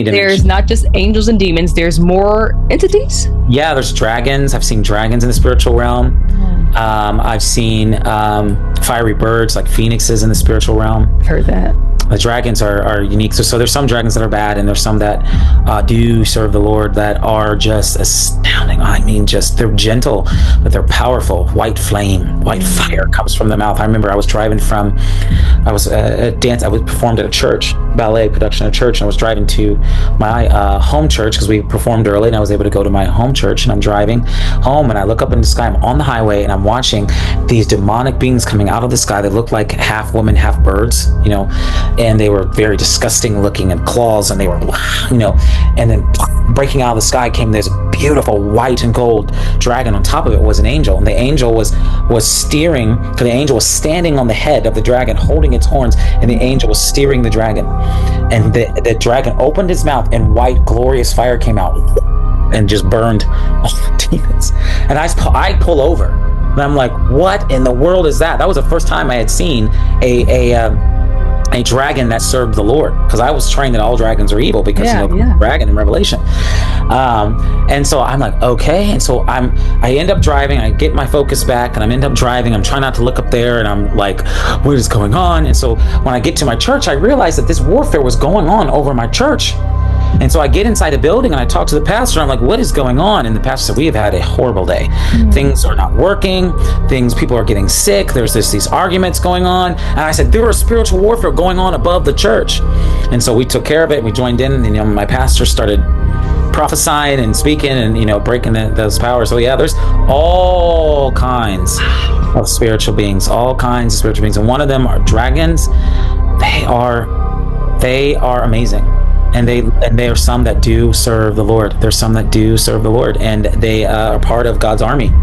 There's not just angels and demons, there's more entities? Yeah, there's dragons. I've seen dragons in the spiritual realm. I've seen fiery birds like phoenixes in the spiritual realm. Heard that. The dragons are unique. So there's some dragons that are bad, and there's some that do serve the Lord that are just astounding. I mean, they're gentle, but they're powerful. White flame, white fire comes from the mouth. I remember I was performed at a church, ballet production at a church, and I was driving to my home church because we performed early, and I was able to go to my home church, and I'm driving home, and I look up in the sky. I'm on the highway, and I'm watching these demonic beings coming out of the sky. They look like half women, half birds, and they were very disgusting looking, and claws, and they were, and then breaking out of the sky came this beautiful white and gold dragon. On top of it was an angel, and the angel was steering, because the angel was standing on the head of the dragon holding its horns, and the angel was steering the dragon, and the dragon opened his mouth, and white glorious fire came out and just burned all the demons. And I pull over, and I'm like, what in the world is that? That was the first time I had seen a dragon that served the Lord, because I was trained that all dragons are evil because dragon in Revelation, and so I'm like, okay, and so I end up driving. I get my focus back, and I end up driving. I'm trying not to look up there, and I'm like, what is going on? And so when I get to my church, I realized that this warfare was going on over my church. And so I get inside the building, and I talk to the pastor. I'm like, what is going on? And the pastor said, we have had a horrible day. Things are not working. People are getting sick. There's these arguments going on. And I said, there was spiritual warfare going on above the church. And so we took care of it. We joined in, and my pastor started prophesying and speaking and breaking those powers. So yeah, there's all kinds of spiritual beings, and one of them are dragons. They are amazing. And they are some that do serve the Lord. There's some that do serve the Lord, and they are part of God's army.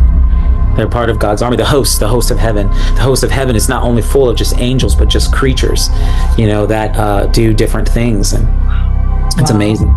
They're part of God's army, the host of heaven. The host of heaven is not only full of just angels, but just creatures, that do different things, and it's amazing.